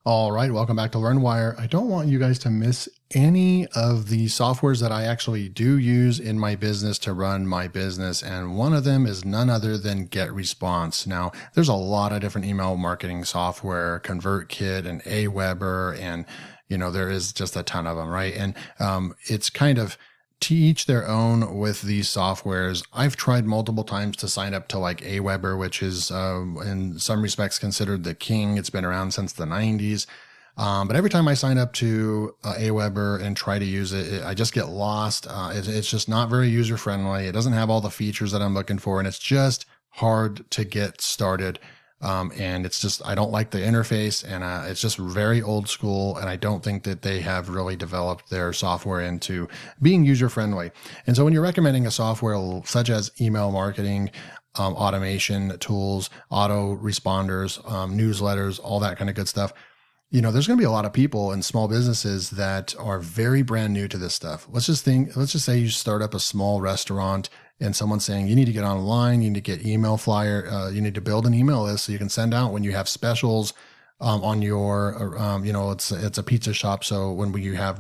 All right, welcome back to LearnWire. I don't want you guys to miss any of the softwares that I actually do use in my business to run my business. And one of them is none other than GetResponse. Now, there's a lot of different email marketing software, ConvertKit and Aweber, and there is just a ton of them, right? And it's kind of to each their own with these softwares. I've tried multiple times to sign up to like Aweber, which is in some respects considered the king. It's been around since the 90s. But every time I sign up to Aweber and try to use it, I just get lost. It's just not very user friendly. It doesn't have all the features that I'm looking for, and it's just hard to get started. And it's just, I don't like the interface, and it's just very old school. And I don't think that they have really developed their software into being user friendly. And so when you're recommending a software such as email marketing, automation tools, auto responders, newsletters, all that kind of good stuff, there's going to be a lot of people in small businesses that are very brand new to this stuff. Let's just say you start up a small restaurant and someone's saying, you need to get online, you need to get email flyer, you need to build an email list so you can send out when you have specials on your, it's a pizza shop. So when you have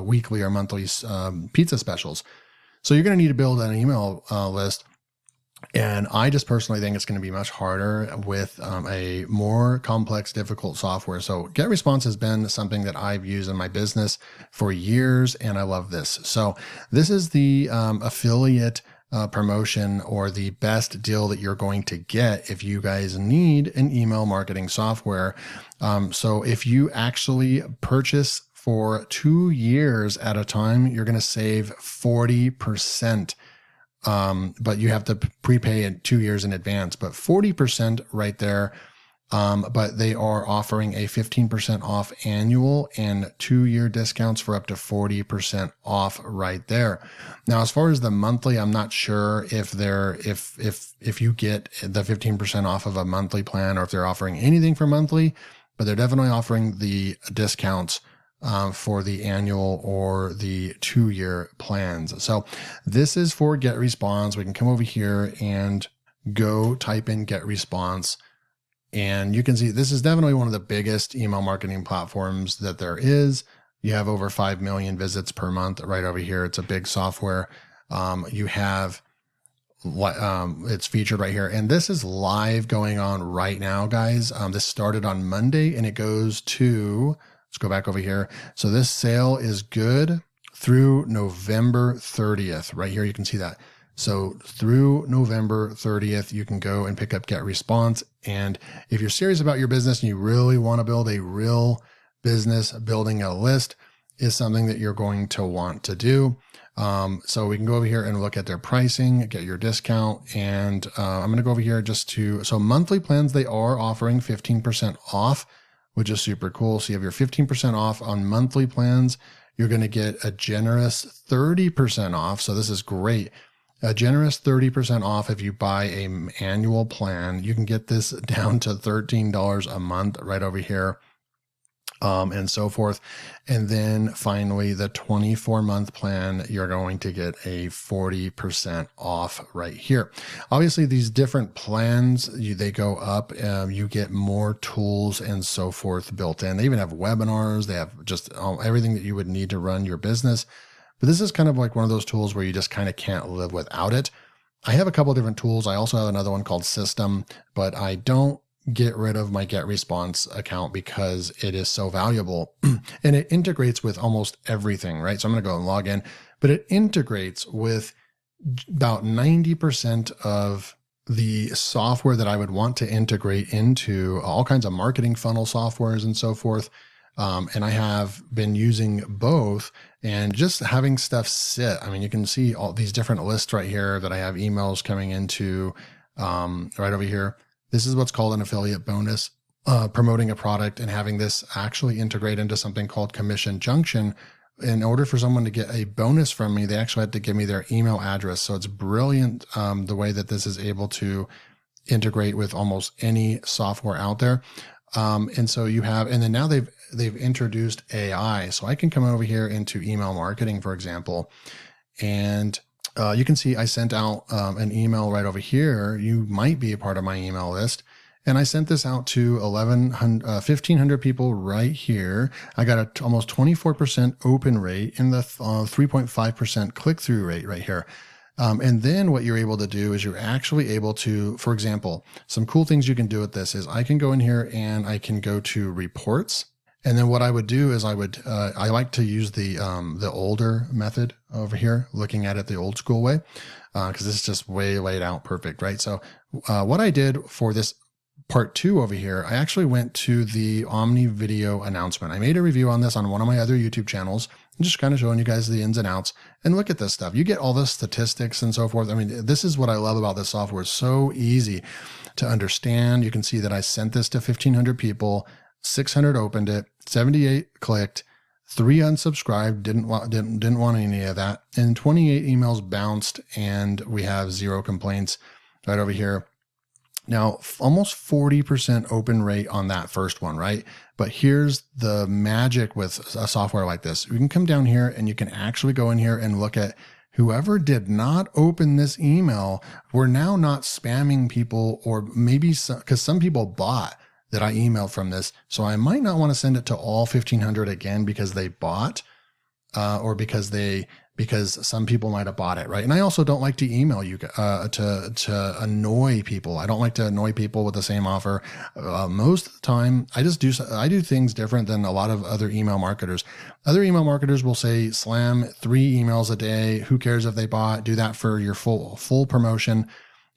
weekly or monthly pizza specials. So you're going to need to build an email list. And I just personally think it's going to be much harder with a more complex, difficult software. So GetResponse has been something that I've used in my business for years, and I love this. So this is the affiliate promotion or the best deal that you're going to get if you guys need an email marketing software. So if you actually purchase for 2 years at a time, you're going to save 40%. But you have to prepay it 2 years in advance, but 40% right there. But they are offering a 15% off annual and 2-year discounts for up to 40% off right there. Now, as far as the monthly, I'm not sure if you get the 15% off of a monthly plan or if they're offering anything for monthly, but they're definitely offering the discounts for the annual or the 2-year plans. So this is for GetResponse. We can come over here and go type in GetResponse. And you can see this is definitely one of the biggest email marketing platforms that there is. You have over 5 million visits per month right over here. It's a big software. You have it's featured right here. And this is live going on right now, guys. This started on Monday and it goes to, let's go back over here. So this sale is good through November 30th. Right here, you can see that. So through November 30th, you can go and pick up GetResponse. And if you're serious about your business and you really want to build a real business, building a list is something that you're going to want to do. So we can go over here and look at their pricing, get your discount. And I'm going to go over here so monthly plans, they are offering 15% off, which is super cool. So you have your 15% off on monthly plans. You're going to get a generous 30% off. So this is great. A generous 30% off if you buy an annual plan. You can get this down to $13 a month right over here, and so forth. And then finally, the 24-month plan, you're going to get a 40% off right here. Obviously, these different plans, they go up. You get more tools and so forth built in. They even have webinars. They have just everything that you would need to run your business. But this is kind of like one of those tools where you just kind of can't live without it. I have a couple of different tools. I also have another one called System, but I don't get rid of my GetResponse account because it is so valuable and it integrates with almost everything, right? So I'm going to go and log in, but it integrates with about 90% of the software that I would want to integrate into all kinds of marketing funnel softwares and so forth. And I have been using both and just having stuff sit. I mean, you can see all these different lists right here that I have emails coming into right over here. This is what's called an affiliate bonus, promoting a product and having this actually integrate into something called Commission Junction. In order for someone to get a bonus from me, they actually had to give me their email address. So it's brilliant the way that this is able to integrate with almost any software out there. And so you have, and then now they've introduced AI. So I can come over here into email marketing, for example, and you can see I sent out an email right over here. You might be a part of my email list. And I sent this out to 1,500 people right here. I got a almost 24% open rate and the 3.5% click-through rate right here. And then what you're able to do is you're actually able to, for example, some cool things you can do with this is I can go in here and I can go to reports. And then what I would do is I like to use the older method over here, looking at it the old school way, because this is just way laid out perfect, right? So what I did for this part 2 over here, I actually went to the Omni video announcement. I made a review on this on one of my other YouTube channels. I'm just kind of showing you guys the ins and outs, and look at this stuff. You get all the statistics and so forth. I mean, this is what I love about this software. It's so easy to understand. You can see that I sent this to 1,500 people, 600 opened it, 78 clicked, 3 unsubscribed, didn't want any of that, and 28 emails bounced, and we have 0 complaints right over here. Now, almost 40% open rate on that first one, right? But here's the magic with a software like this. You can come down here and you can actually go in here and look at whoever did not open this email. We're now not spamming people, or maybe because some people bought that I emailed from this. So I might not want to send it to all 1,500 again because they bought, or because some people might have bought it, right? And I also don't like to email you to annoy people. I don't like to annoy people with the same offer. Most of the time, I do things different than a lot of other email marketers. Other email marketers will say, slam 3 emails a day. Who cares if they bought? Do that for your full promotion.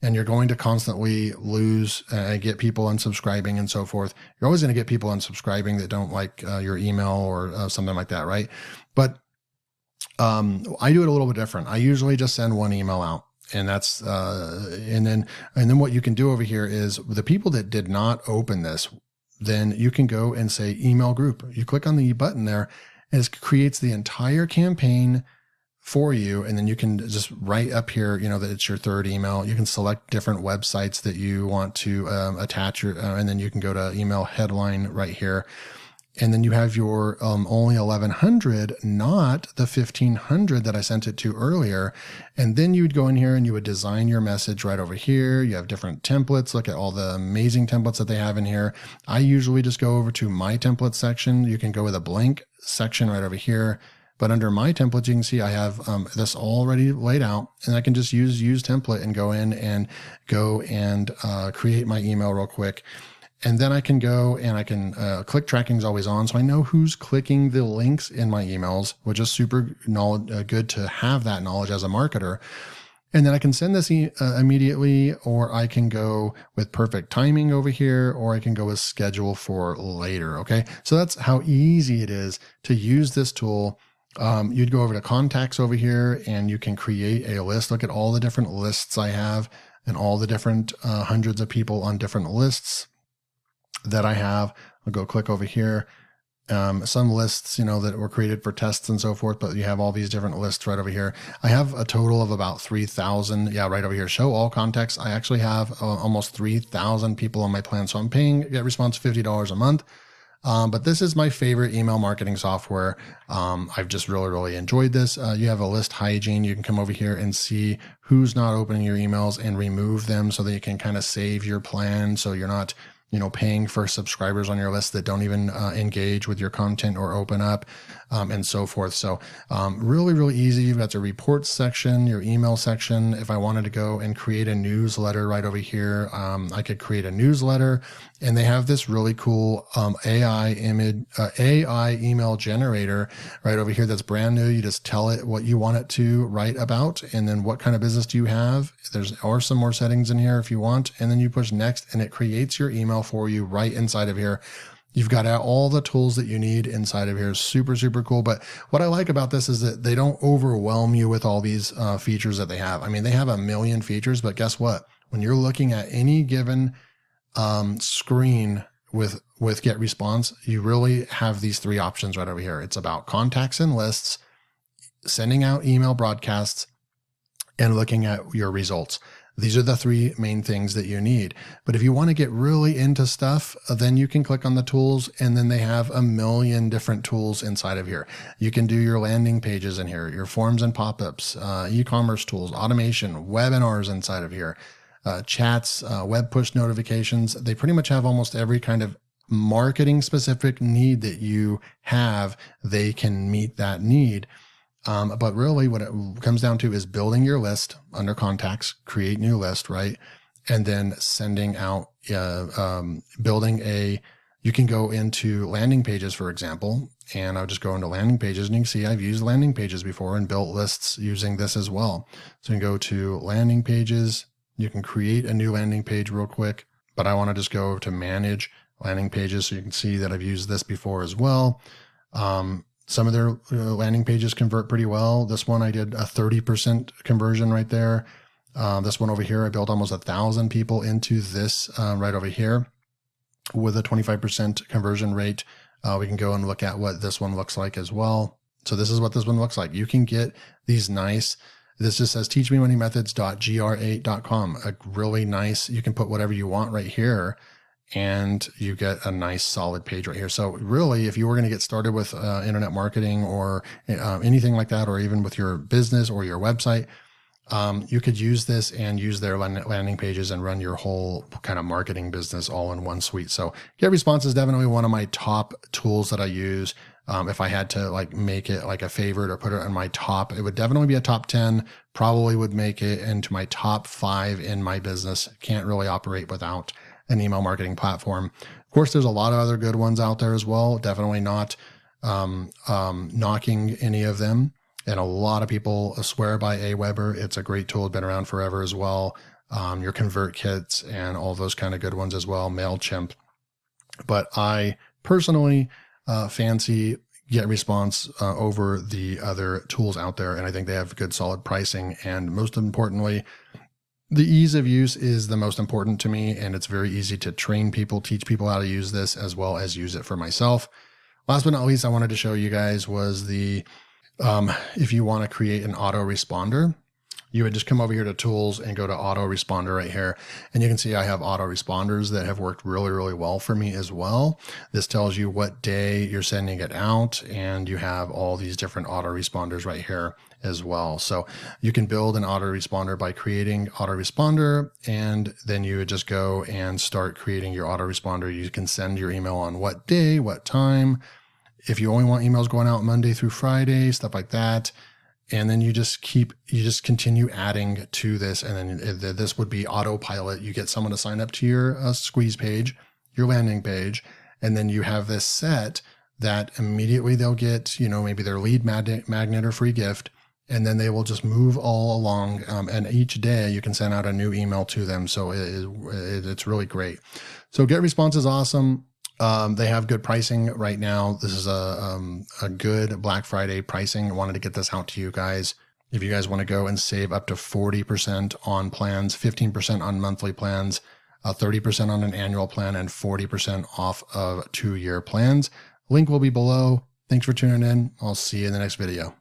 And you're going to constantly lose, get people unsubscribing and so forth. You're always going to get people unsubscribing that don't like your email or something like that, right? But I do it a little bit different. I usually just send 1 email out, and that's and then what you can do over here is the people that did not open this, then you can go and say email group. You click on the button there, and it creates the entire campaign for you. And then you can just write up here, that it's your 3rd email. You can select different websites that you want to attach and then you can go to email headline right here. And then you have your only 1,100, not the 1,500 that I sent it to earlier. And then you would go in here and you would design your message right over here. You have different templates. Look at all the amazing templates that they have in here. I usually just go over to my template section. You can go with a blank section right over here. But under my templates, you can see I have this already laid out, and I can just use template and go in and create my email real quick. And then I can go and I can click tracking is always on. So I know who's clicking the links in my emails, which is super good to have that knowledge as a marketer. And then I can send this immediately, or I can go with perfect timing over here, or I can go with schedule for later. Okay. So that's how easy it is to use this tool. You'd go over to contacts over here and you can create a list. Look at all the different lists I have and all the different hundreds of people on different lists that I have. I'll go click over here. Some lists, that were created for tests and so forth, but you have all these different lists right over here. I have a total of about 3,000. Yeah, right over here. Show all contacts. I actually have almost 3,000 people on my plan. So I'm paying GetResponse $50 a month. But this is my favorite email marketing software. I've just really enjoyed this. You have a list hygiene. You can come over here and see who's not opening your emails and remove them so that you can kind of save your plan. So you're not, paying for subscribers on your list that don't even engage with your content or open up, and so forth. So really easy. You've got the reports section, your email section. If I wanted to go and create a newsletter right over here, I could create a newsletter. And they have this really cool AI email generator right over here that's brand new. You just tell it what you want it to write about, and then what kind of business do you have. There's some more settings in here if you want, and then you push next, and it creates your email for you right inside of here. You've got all the tools that you need inside of here. Super cool. But what I like about this is that they don't overwhelm you with all these features that they have. I mean, they have a million features, but guess what? When you're looking at any given screen with GetResponse, you really have these 3 options right over here. It's about contacts and lists, sending out email broadcasts, and looking at your results. These are the 3 main things that you need. But if you want to get really into stuff, then you can click on the tools, and then they have a million different tools inside of here. You can do your landing pages in here, your forms and pop-ups, e-commerce tools, automation, webinars inside of here. chats, web push notifications. They pretty much have almost every kind of marketing specific need that you have. They can meet that need. But really what it comes down to is building your list under contacts, create new list, right? And then sending out, you can go into landing pages, for example, and I'll just go into landing pages, and you can see I've used landing pages before and built lists using this as well. So you can go to landing pages. You can create a new landing page real quick, but I want to just go to manage landing pages. So you can see that I've used this before as well. Some of their landing pages convert pretty well. This one, I did a 30% conversion right there. This one over here, I built almost 1,000 people into this right over here with a 25% conversion rate. We can go and look at what this one looks like as well. So this is what this one looks like. You can get these nice, this just says teachmemoneymethods.gr8.com. A really nice, you can put whatever you want right here, and you get a nice solid page right here. So really, if you were going to get started with internet marketing or anything like that, or even with your business or your website, you could use this and use their landing pages and run your whole kind of marketing business all in one suite. So GetResponse is definitely one of my top tools that I use. If I had to like make it like a favorite or put it on my top, it would definitely be a top 10, probably would make it into my top 5 in my business. Can't really operate without an email marketing platform. Of course, there's a lot of other good ones out there as well. Definitely not knocking any of them. And a lot of people swear by Aweber. It's a great tool, been around forever as well. Your ConvertKits and all those kind of good ones as well, MailChimp. But I personally fancy GetResponse over the other tools out there. And I think they have good solid pricing. And most importantly, the ease of use is the most important to me. And it's very easy to train people, teach people how to use this, as well as use it for myself. Last but not least, I wanted to show you guys was the if you want to create an autoresponder, you would just come over here to tools and go to autoresponder right here. And you can see I have autoresponders that have worked really, really well for me as well. This tells you what day you're sending it out, and you have all these different autoresponders right here as well. So you can build an autoresponder by creating autoresponder, and then you would just go and start creating your autoresponder. You can send your email on what day, what time. If you only want emails going out Monday through Friday, stuff like that. And then you just continue adding to this. And then this would be autopilot. You get someone to sign up to your squeeze page, your landing page, and then you have this set that immediately they'll get, maybe their lead magnet or free gift, and then they will just move all along. And each day you can send out a new email to them. So it's really great. So GetResponse is awesome. They have good pricing right now. This is a good Black Friday pricing. I wanted to get this out to you guys. If you guys want to go and save up to 40% on plans, 15% on monthly plans, 30% on an annual plan, and 40% off of 2-year plans. Link will be below. Thanks for tuning in. I'll see you in the next video.